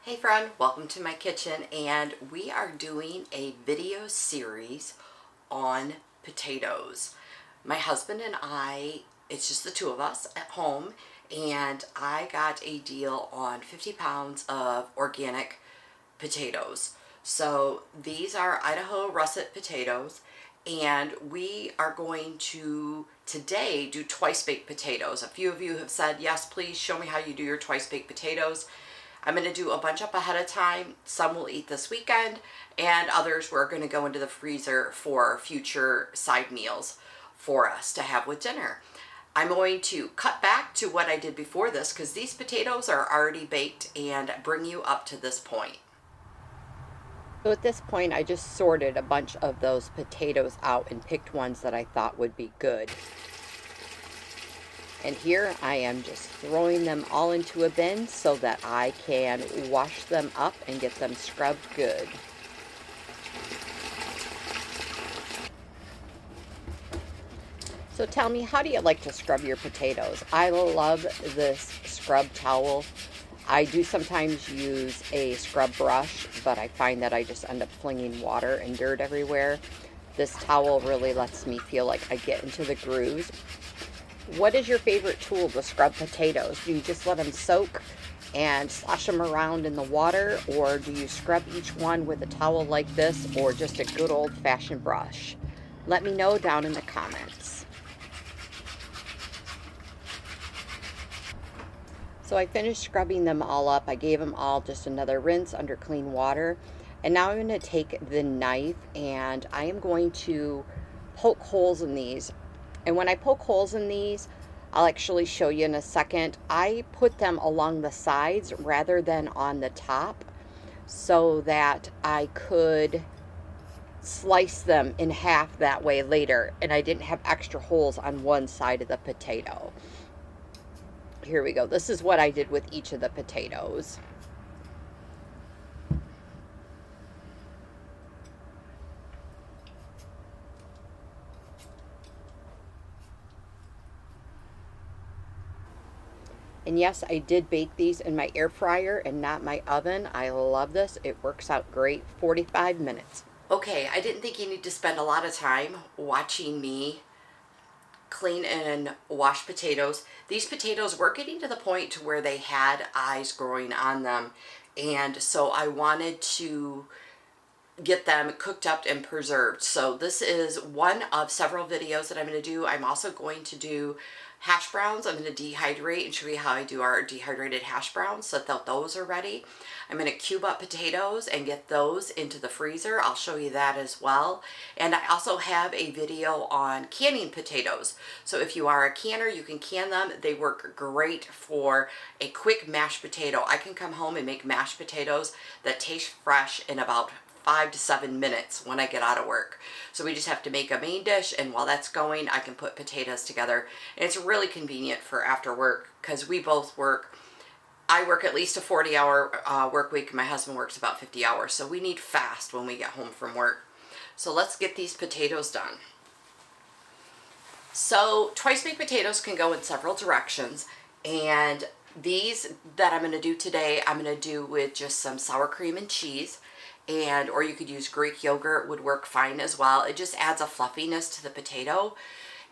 Hey friend, welcome to my kitchen, and we are doing a video series on potatoes. My husband and I, it's just the two of us at home, and I got a deal on 50 pounds of organic potatoes. So these are Idaho russet potatoes, and we are going to today do twice baked potatoes. A few of you have said, yes, please show me how you do your twice baked potatoes. I'm going to do a bunch up ahead of time. Some we'll eat this weekend, and others we're going to go into the freezer for future side meals for us to have with dinner. I'm going to cut back to what I did before this because these potatoes are already baked and bring you up to this point. So at this point, I just sorted a bunch of those potatoes out and picked ones that I thought would be good. And here I am just throwing them all into a bin so that I can wash them up and get them scrubbed good. So tell me, how do you like to scrub your potatoes? I love this scrub towel. I do sometimes use a scrub brush, but I find that I just end up flinging water and dirt everywhere. This towel really lets me feel like I get into the grooves. What is your favorite tool to scrub potatoes? Do you just let them soak and slosh them around in the water, or do you scrub each one with a towel like this, or just a good old-fashioned brush? Let me know down in the comments. So I finished scrubbing them all up. I gave them all just another rinse under clean water. And now I'm going to take the knife and I am going to poke holes in these. And when I poke holes in these, I'll actually show you in a second. I put them along the sides rather than on the top so that I could slice them in half that way later, and I didn't have extra holes on one side of the potato. Here we go. This is what I did with each of the potatoes. And yes, I did bake these in my air fryer and not my oven. I love this. It works out great. 45 minutes. Okay, I didn't think you need to spend a lot of time watching me clean and wash potatoes. These potatoes were getting to the point to where they had eyes growing on them. And so I wanted to get them cooked up and preserved. So this is one of several videos that I'm going to do. I'm also going to do hash browns. I'm going to dehydrate and show you how I do our dehydrated hash browns so that those are ready. I'm going to cube up potatoes and get those into the freezer. I'll show you that as well. And I also have a video on canning potatoes. So if you are a canner, you can can them. They work great for a quick mashed potato. I can come home and make mashed potatoes that taste fresh in about 5 to 7 minutes when I get out of work. So we just have to make a main dish, and while that's going, I can put potatoes together. And it's really convenient for after work because we both work. I work at least a 40-hour work week. My husband works about 50 hours. So we need fast when we get home from work. So let's get these potatoes done. So twice baked potatoes can go in several directions. And these that I'm going to do today, I'm going to do with just some sour cream and cheese. Or you could use Greek yogurt, would work fine as well. It just adds a fluffiness to the potato.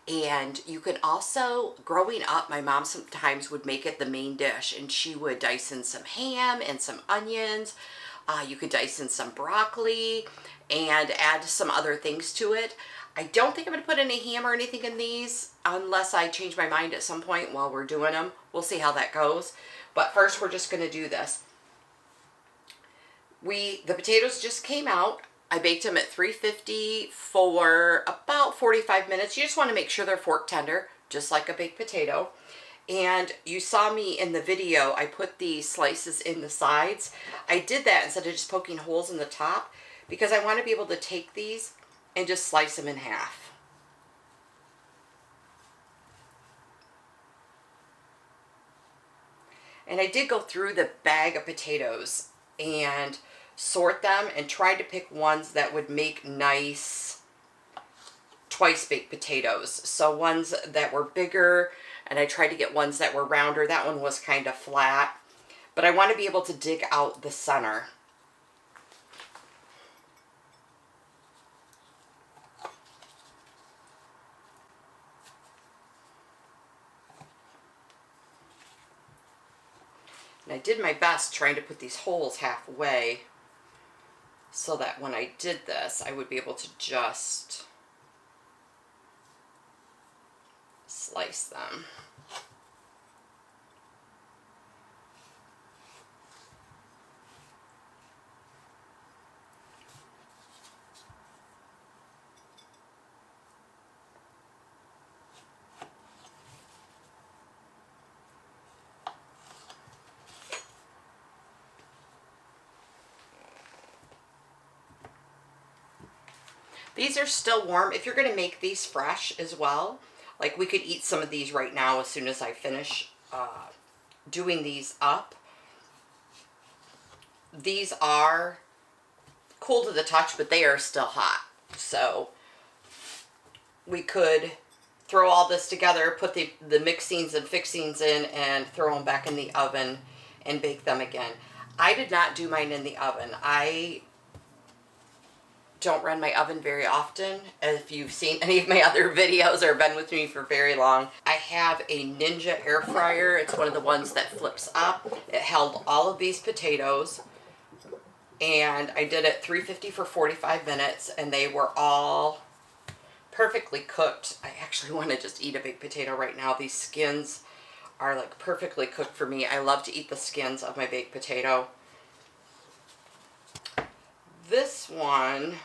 And you can also, growing up, my mom sometimes would make it the main dish, and she would dice in some ham and some onions. You could dice in some broccoli and add some other things to it. I don't think I'm going to put any ham or anything in these unless I change my mind at some point while we're doing them. We'll see how that goes. But first, we're just going to do this. The potatoes just came out. I baked them at 350 for about 45 minutes. You just want to make sure they're fork tender, just like a baked potato. And you saw me in the video, I put the slices in the sides. I did that instead of just poking holes in the top because I want to be able to take these and just slice them in half. And I did go through the bag of potatoes and sort them and tried to pick ones that would make nice twice baked potatoes. So ones that were bigger, and I tried to get ones that were rounder. That one was kind of flat. but I want to be able to dig out the center. And I did my best trying to put these holes halfway so that when I did this, I would be able to just slice them. These are still warm. If you're going to make these fresh as well, like we could eat some of these right now as soon as I finish doing these up. These are cool to the touch, but they are still hot. So we could throw all this together, put the mixings and fixings in, and throw them back in the oven and bake them again. I did not do mine in the oven. I don't run my oven very often. If you've seen any of my other videos or been with me for very long, I have a Ninja air fryer. It's one of the ones that flips up. It held all of these potatoes, and I did it 350 for 45 minutes, and they were all perfectly cooked. I actually want to just eat a big potato right now. These skins are like perfectly cooked for me. I love to eat the skins of my baked potato. This one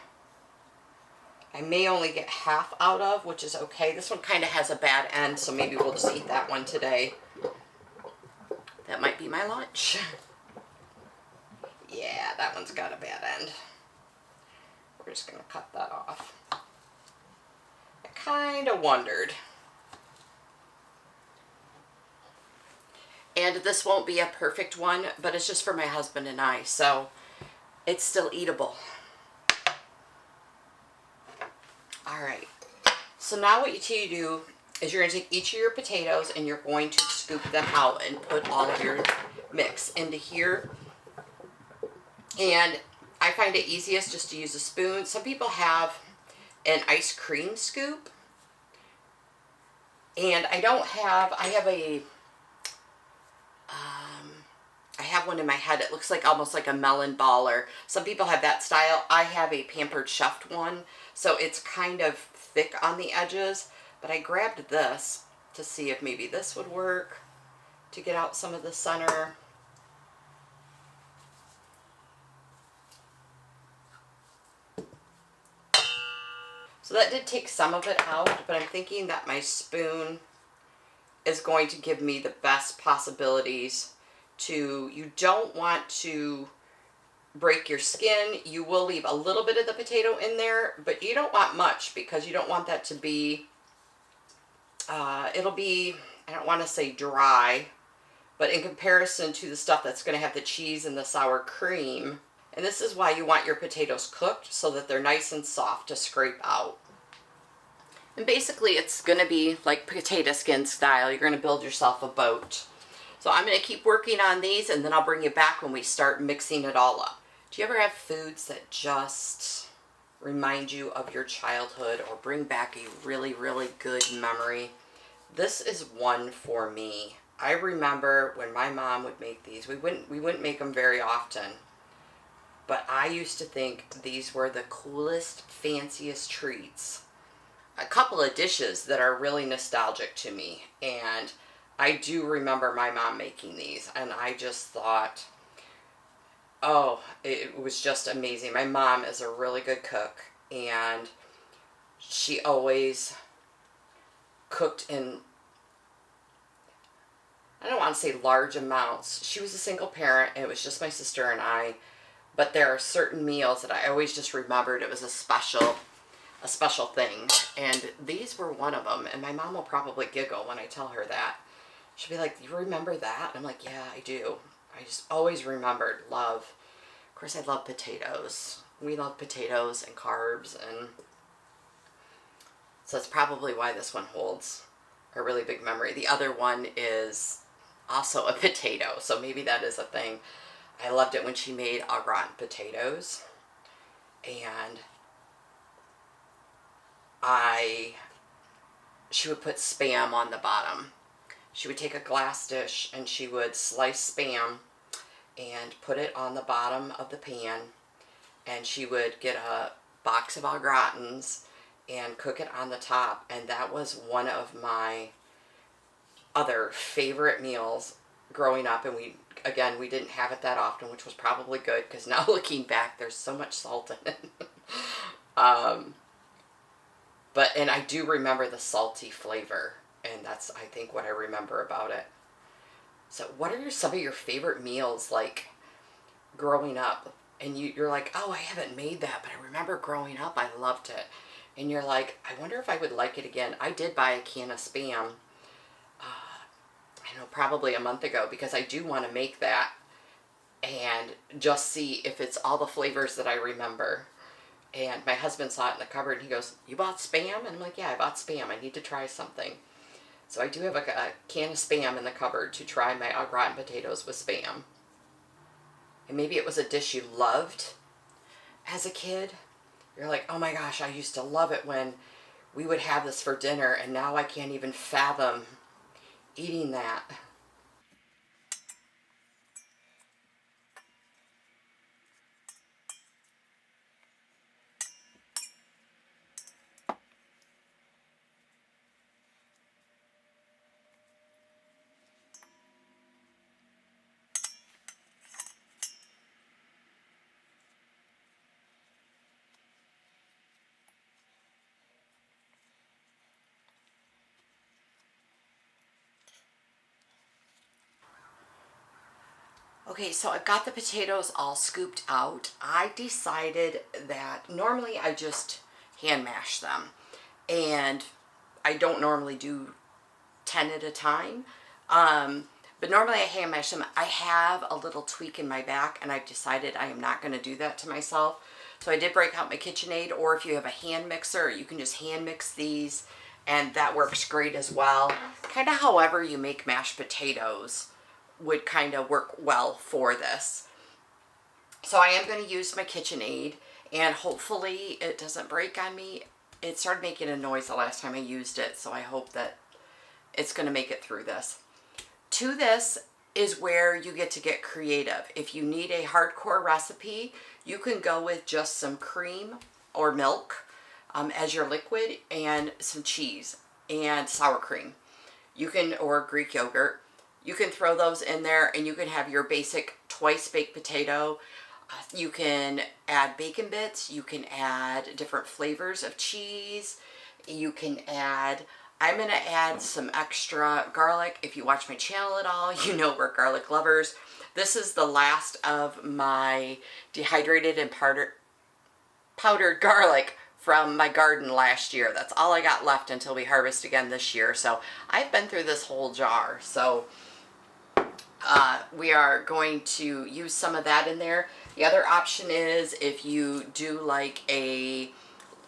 I may only get half out of, which is okay. This one kind of has a bad end, so maybe we'll just eat that one today. That might be my lunch. Yeah, that one's got a bad end. We're just going to cut that off. I kind of wondered. And this won't be a perfect one, but it's just for my husband and I, so it's still eatable. All right, so now what you do is you're going to take each of your potatoes and you're going to scoop them out and put all of your mix into here. And I find it easiest just to use a spoon. Some people have an ice cream scoop. And I have one in my head. It looks like almost like a melon baller. Some people have that style. I have a Pampered Chef one, so it's kind of thick on the edges. But I grabbed this to see if maybe this would work to get out some of the center. So that did take some of it out, but I'm thinking that my spoon is going to give me the best possibilities to, you don't want to break your skin. You will leave a little bit of the potato in there, but you don't want much because you don't want that to be, it'll be, I don't want to say dry, but in comparison to the stuff that's going to have the cheese and the sour cream. And this is why you want your potatoes cooked, so that they're nice and soft to scrape out. And basically it's going to be like potato skin style. You're going to build yourself a boat. So I'm going to keep working on these, and then I'll bring you back when we start mixing it all up. Do you ever have foods that just remind you of your childhood or bring back a really, really good memory? This is one for me. I remember when my mom would make these. We wouldn't make them very often, but I used to think these were the coolest, fanciest treats. A couple of dishes that are really nostalgic to me, and I do remember my mom making these, and I just thought, oh, it was just amazing. My mom is a really good cook, and she always cooked in, I don't want to say large amounts. She was a single parent, and it was just my sister and I, but there are certain meals that I always just remembered it was a special thing, and these were one of them. And my mom will probably giggle when I tell her that. She'll be like, you remember that? I'm like, yeah, I do. I just always remembered love. Of course, I love potatoes. We love potatoes and carbs, and so that's probably why this one holds a really big memory. The other one is also a potato, so maybe that is a thing. I loved it when she made au gratin potatoes, and she would put Spam on the bottom. She would take a glass dish and she would slice Spam and put it on the bottom of the pan, and she would get a box of au gratins and cook it on the top, and that was one of my other favorite meals growing up. And we didn't have it that often, which was probably good, because now looking back, there's so much salt in it. And I do remember the salty flavor, and that's, I think, what I remember about it. So what are some of your favorite meals, like, growing up? And you're like, oh, I haven't made that, but I remember growing up, I loved it. And you're like, I wonder if I would like it again. I did buy a can of Spam, I know, probably a month ago, because I do want to make that and just see if it's all the flavors that I remember. And my husband saw it in the cupboard, and he goes, you bought Spam? And I'm like, yeah, I bought Spam. I need to try something. So I do have a can of Spam in the cupboard to try my au gratin potatoes with Spam. And maybe it was a dish you loved as a kid. You're like, oh my gosh, I used to love it when we would have this for dinner, and now I can't even fathom eating that. Okay, so I've got the potatoes all scooped out. I decided that normally I just hand mash them, and I don't normally do 10 at a time. But normally I hand mash them. I have a little tweak in my back, and I've decided I am not going to do that to myself. So I did break out my KitchenAid, or if you have a hand mixer, you can just hand mix these, and that works great as well. Kind of however you make mashed potatoes would kind of work well for this. So I am going to use my KitchenAid, and hopefully it doesn't break on me. It started making a noise the last time I used it, so I hope that it's going to make it through this. To this is where you get to get creative. If you need a hardcore recipe, you can go with just some cream or milk as your liquid, and some cheese and sour cream. You can, or Greek yogurt. You can throw those in there, and you can have your basic twice baked potato. You can add bacon bits. You can add different flavors of cheese. You can add, I'm going to add some extra garlic. If you watch my channel at all, you know we're garlic lovers. This is the last of my dehydrated and powdered garlic from my garden last year. That's all I got left until we harvest again this year. So I've been through this whole jar. So we are going to use some of that in there. The other option is if you do like a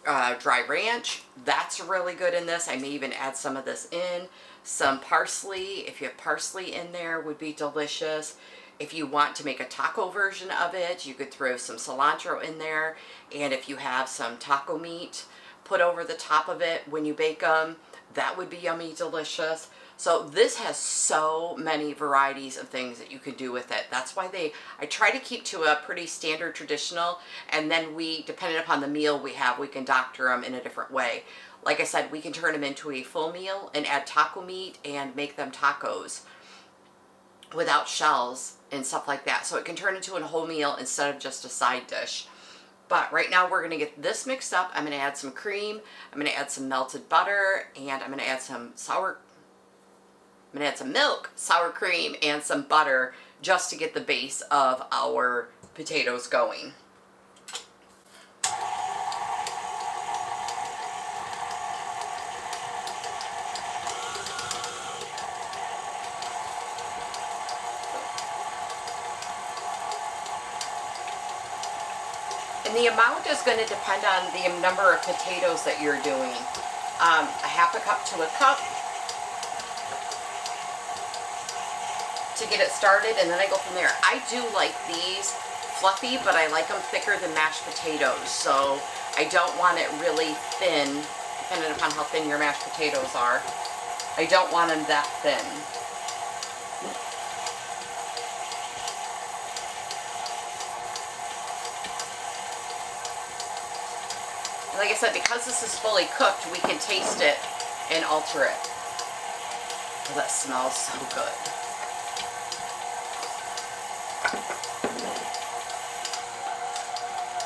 dry ranch, that's really good in this. I may even add some of this in. Some parsley, if you have parsley in there, would be delicious. If you want to make a taco version of it, you could throw some cilantro in there. And if you have some taco meat put over the top of it when you bake them, that would be yummy, delicious. So this has so many varieties of things that you can do with it. That's why I try to keep to a pretty standard traditional, and then we, depending upon the meal we have, we can doctor them in a different way. Like I said, we can turn them into a full meal and add taco meat and make them tacos without shells and stuff like that. So it can turn into a whole meal instead of just a side dish. But right now we're going to get this mixed up. I'm going to add some cream. I'm going to add some melted butter, and I'm going to add some milk, sour cream, and some butter just to get the base of our potatoes going. And the amount is going to depend on the number of potatoes that you're doing. A half a cup to a cup. to get it started, and then I go from there. I do like these fluffy, but I like them thicker than mashed potatoes, so I don't want it really thin, depending upon how thin your mashed potatoes are. I don't want them that thin. Like I said, because this is fully cooked, we can taste it and alter it. Oh, that smells so good.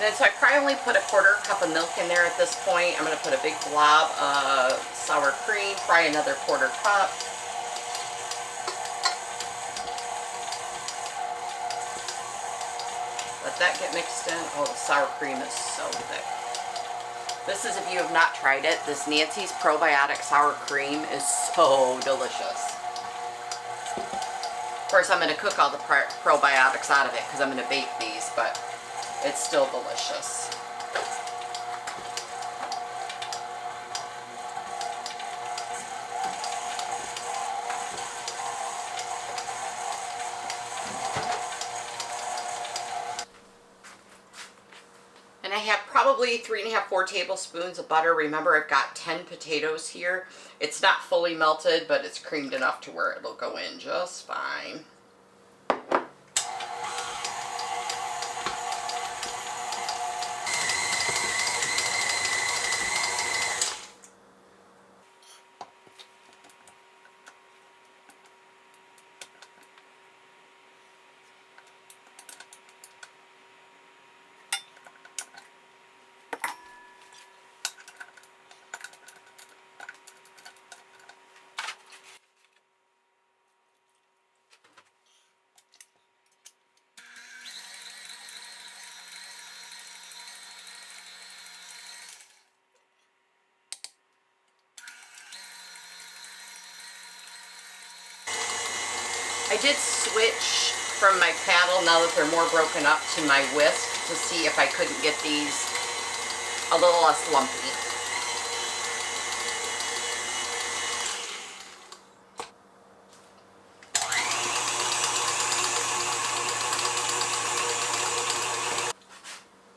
And so I probably only put a 1/4 cup of milk in there at this point. I'm going to put a big blob of sour cream, probably another 1/4 cup. Let that get mixed in. Oh, the sour cream is so thick. This is, if you have not tried it, this Nancy's Probiotic Sour Cream is so delicious. Of course, I'm going to cook all the probiotics out of it because I'm going to bake these, but it's still delicious. And I have probably 3 1/2, 4 tablespoons of butter. Remember, I've got 10 potatoes here. It's not fully melted, but it's creamed enough to where it'll go in just fine. I did switch from my paddle, now that they're more broken up, to my whisk to see if I couldn't get these a little less lumpy.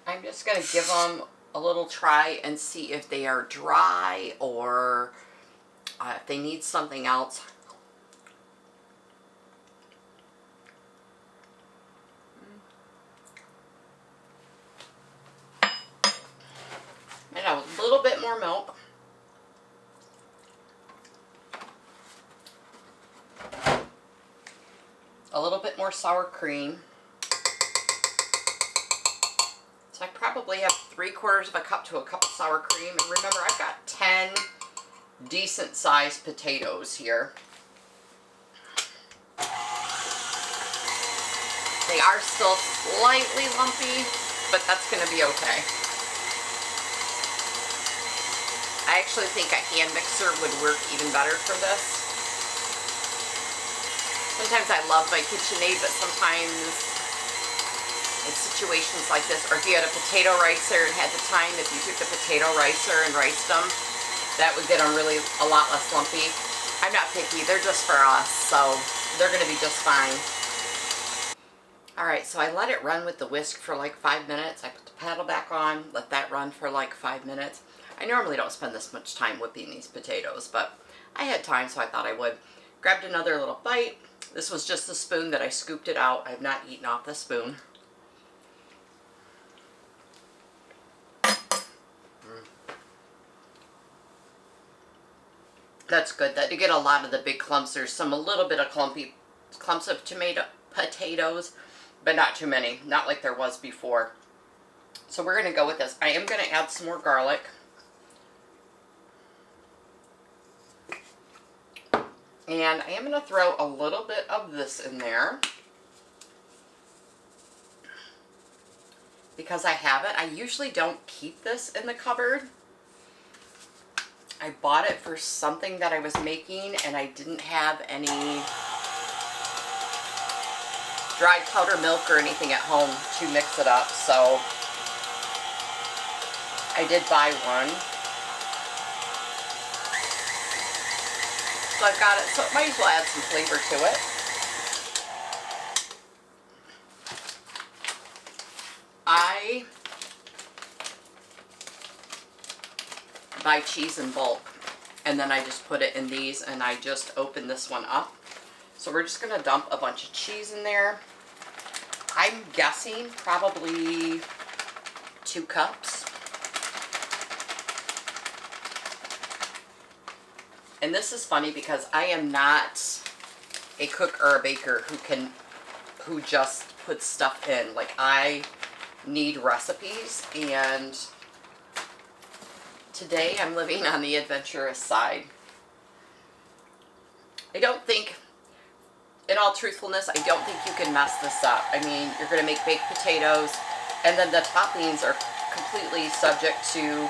I'm just going to give them a little try and see if they are dry or if they need something else. And a little bit more milk. A little bit more sour cream. So I probably have 3/4 of a cup to a cup of sour cream. And remember, I've got 10 decent sized potatoes here. They are still slightly lumpy, but that's going to be okay. I actually think a hand mixer would work even better for this. Sometimes I love my KitchenAid, but sometimes in situations like this, or if you had a potato ricer and had the time, if you took the potato ricer and riced them, that would get them really a lot less lumpy. I'm not picky, they're just for us, so they're going to be just fine. Alright, so I let it run with the whisk for like 5 minutes. I put the paddle back on, let that run for like 5 minutes. I normally don't spend this much time whipping these potatoes, but I had time, so I thought I would. Grabbed another little bite. This was just the spoon that I scooped it out. I have not eaten off the spoon. That's good. That did get a lot of the big clumps. There's a little bit of clumps of potatoes, but not too many. Not like there was before. So we're going to go with this. I am going to add some more garlic. And I am going to throw a little bit of this in there. Because I have it. I usually don't keep this in the cupboard. I bought it for something that I was making and I didn't have any dried powder milk or anything at home to mix it up. So I did buy one. So I've got it, so it might as well add some flavor to it. buy cheese in bulk, and then I just put it in these, and I just open this one up. So we're just gonna dump a bunch of cheese in there. I'm guessing probably 2 cups. And this is funny because I am not a cook or a baker who just puts stuff in. Like, I need recipes, and today I'm living on the adventurous side. I don't think, in all truthfulness, I don't think you can mess this up. I mean, you're going to make baked potatoes, and then the toppings are completely subject to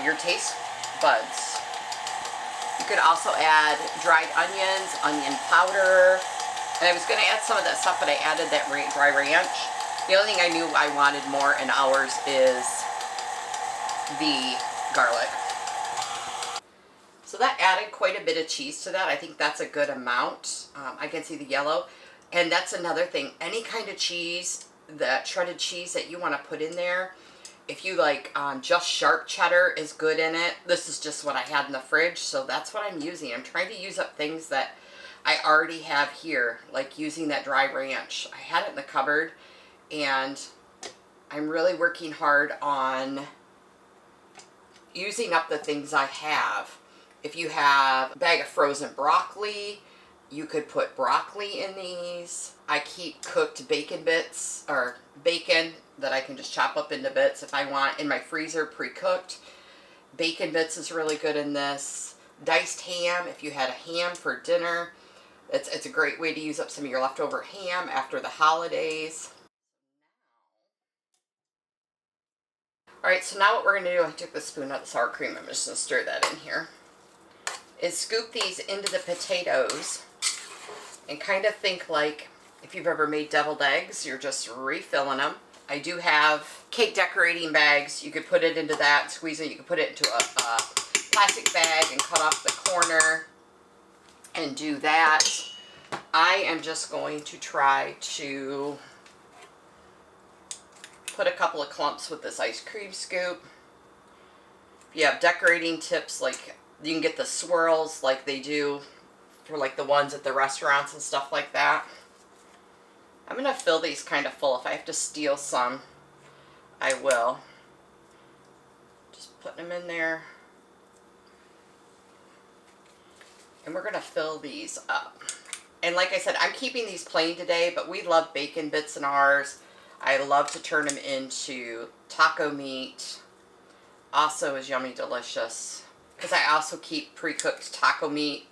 your taste buds. You could also add dried onions, onion powder, and I was going to add some of that stuff, but I added that dry ranch. The only thing I knew I wanted more in ours is the garlic. So that added quite a bit of cheese to that. I think that's a good amount. I can see the yellow. And that's another thing. Any kind of cheese, that shredded cheese that you want to put in there, if you like just sharp cheddar is good in it. This is just what I had in the fridge, so that's what I'm using. I'm trying to use up things that I already have here, like using that dry ranch. I had it in the cupboard, and I'm really working hard on using up the things I have. If you have a bag of frozen broccoli, you could put broccoli in these. I keep cooked bacon bits, or bacon that I can just chop up into bits if I want, in my freezer pre-cooked. Bacon bits is really good in this. Diced ham, if you had a ham for dinner, it's a great way to use up some of your leftover ham after the holidays. Alright, so now what we're going to do, I took the spoon out of the sour cream, I'm just going to stir that in here, is scoop these into the potatoes and kind of think like if you've ever made deviled eggs, you're just refilling them. I do have cake decorating bags. You could put it into that, squeeze it. You could put it into a plastic bag and cut off the corner and do that. I am just going to try to put a couple of clumps with this ice cream scoop. If you have decorating tips, like you can get the swirls like they do for like the ones at the restaurants and stuff like that. I'm going to fill these kind of full. If I have to steal some, I will. Just putting them in there. And we're going to fill these up. And like I said, I'm keeping these plain today, but we love bacon bits in ours. I love to turn them into taco meat. Also is yummy delicious. Because I also keep pre-cooked taco meat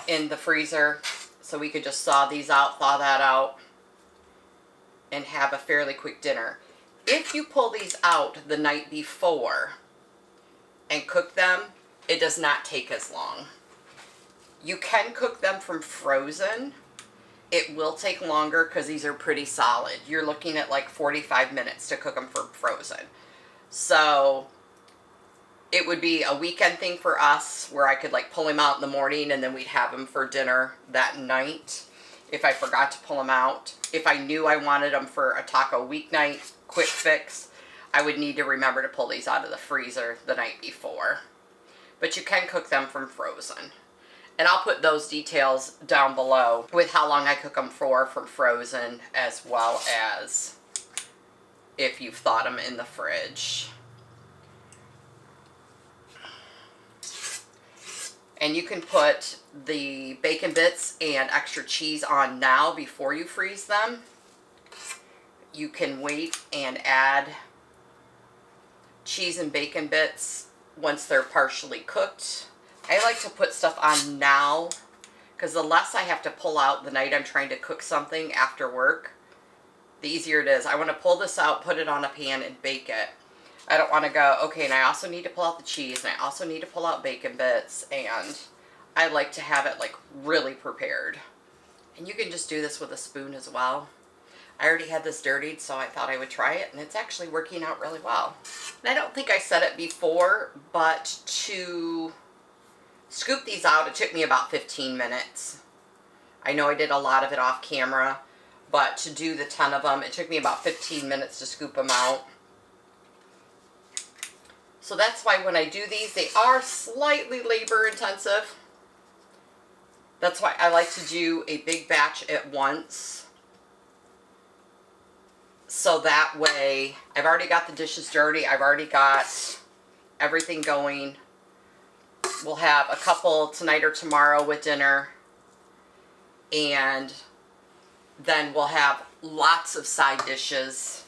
in the freezer. So we could just thaw these out, thaw that out, and have a fairly quick dinner. If you pull these out the night before and cook them, it does not take as long. You can cook them from frozen. It will take longer because these are pretty solid. You're looking at like 45 minutes to cook them from frozen. So it would be a weekend thing for us where I could like pull them out in the morning and then we'd have them for dinner that night if I forgot to pull them out. If I knew I wanted them for a taco weeknight, quick fix, I would need to remember to pull these out of the freezer the night before. But you can cook them from frozen. And I'll put those details down below with how long I cook them for from frozen, as well as if you've thawed them in the fridge. And you can put the bacon bits and extra cheese on now before you freeze them. You can wait and add cheese and bacon bits once they're partially cooked. I like to put stuff on now because the less I have to pull out the night I'm trying to cook something after work, the easier it is. I want to pull this out, put it on a pan, and bake it. I don't want to go, okay, and I also need to pull out the cheese, and I also need to pull out bacon bits, and I like to have it like really prepared. And you can just do this with a spoon as well. I already had this dirtied, so I thought I would try it, and it's actually working out really well. And I don't think I said it before, but to scoop these out, it took me about 15 minutes. I know I did a lot of it off camera, but to do the 10 of them, it took me about 15 minutes to scoop them out. So that's why when I do these, they are slightly labor intensive. That's why I like to do a big batch at once. So that way, I've already got the dishes dirty. I've already got everything going. We'll have a couple tonight or tomorrow with dinner. And then we'll have lots of side dishes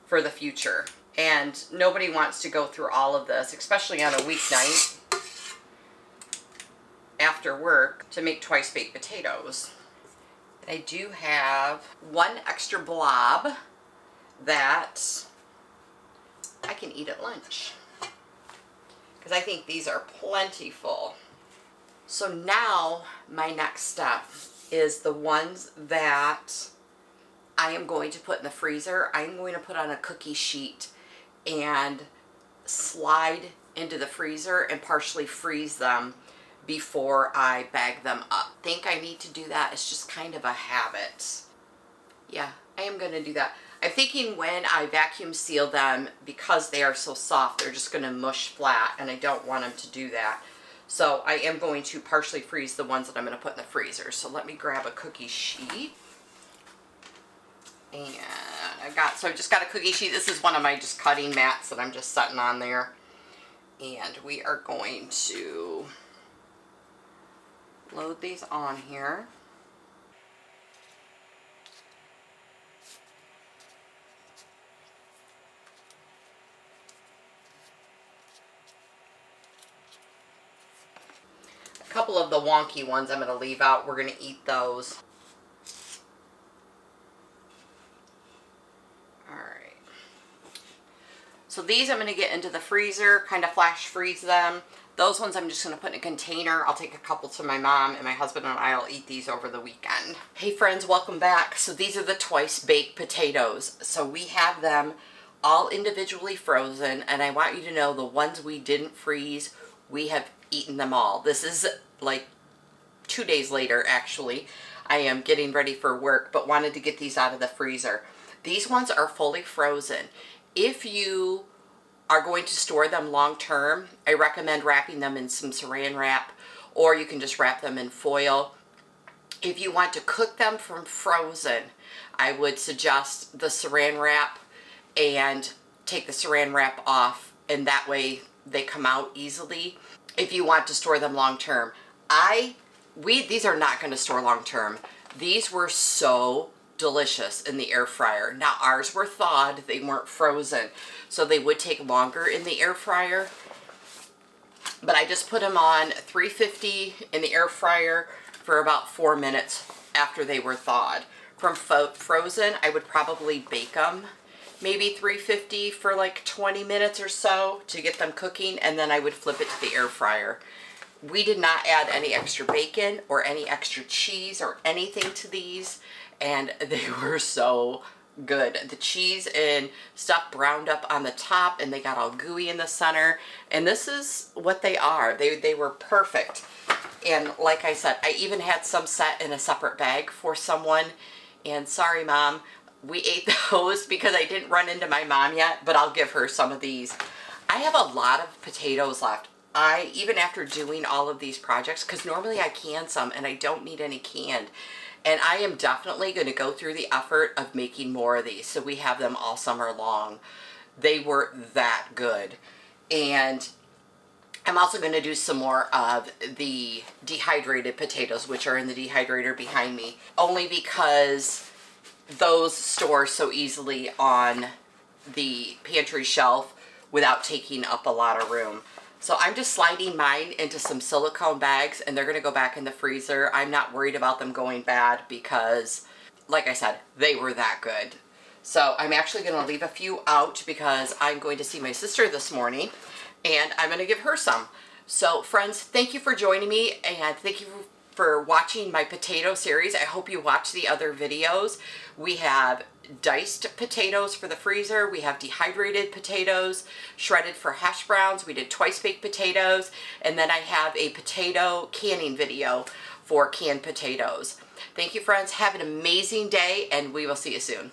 for the future. And nobody wants to go through all of this, especially on a weeknight after work, to make twice baked potatoes. I do have one extra blob that I can eat at lunch, because I think these are plentiful. So now my next step is the ones that I am going to put in the freezer. I'm going to put on a cookie sheet and slide into the freezer and partially freeze them before I bag them up. I think I need to do that. It's just kind of a habit. Yeah, I am going to do that. I'm thinking when I vacuum seal them, because they are so soft, they're just going to mush flat, and I don't want them to do that. So I am going to partially freeze the ones that I'm going to put in the freezer. So let me grab a cookie sheet. And I just got a cookie sheet. This is one of my just cutting mats that I'm just setting on there. And we are going to load these on here. A couple of the wonky ones I'm going to leave out. We're going to eat those. So these I'm going to get into the freezer, kind of flash freeze them. Those ones I'm just going to put in a container. I'll take a couple to my mom, and my husband and I will eat these over the weekend. Hey friends, welcome back. So these are the twice baked potatoes. So we have them all individually frozen, and I want you to know the ones we didn't freeze, we have eaten them all. This is like 2 days later, actually. I am getting ready for work, but wanted to get these out of the freezer. These ones are fully frozen. If you are going to store them long term, I recommend wrapping them in some saran wrap, or you can just wrap them in foil. If you want to cook them from frozen, I would suggest the saran wrap and take the saran wrap off, and that way they come out easily. If you want to store them long term, these are not going to store long term. These were so delicious in the air fryer. Now ours were thawed, they weren't frozen, so they would take longer in the air fryer. But I just put them on 350 in the air fryer for about 4 minutes after they were thawed. From frozen, I would probably bake them maybe 350 for like 20 minutes or so to get them cooking, and then I would flip it to the air fryer. We did not add any extra bacon or any extra cheese or anything to these, and they were so good. The cheese and stuff browned up on the top, and they got all gooey in the center, and this is what they are. They were perfect. And like I said, I even had some set in a separate bag for someone, and sorry mom, we ate those because I didn't run into my mom yet, but I'll give her some of these. I have a lot of potatoes left. Even after doing all of these projects, because normally I can some and I don't need any canned, and I am definitely going to go through the effort of making more of these so we have them all summer long. They were that good. And I'm also going to do some more of the dehydrated potatoes, which are in the dehydrator behind me, only because those store so easily on the pantry shelf without taking up a lot of room. So I'm just sliding mine into some silicone bags, and they're going to go back in the freezer. I'm not worried about them going bad because, like I said, they were that good. So I'm actually going to leave a few out because I'm going to see my sister this morning, and I'm going to give her some. So friends, thank you for joining me, and thank you for watching my potato series. I hope you watch the other videos. We have diced potatoes for the freezer. We have dehydrated potatoes, shredded for hash browns. We did twice baked potatoes. And then I have a potato canning video for canned potatoes. Thank you friends. Have an amazing day, and we will see you soon.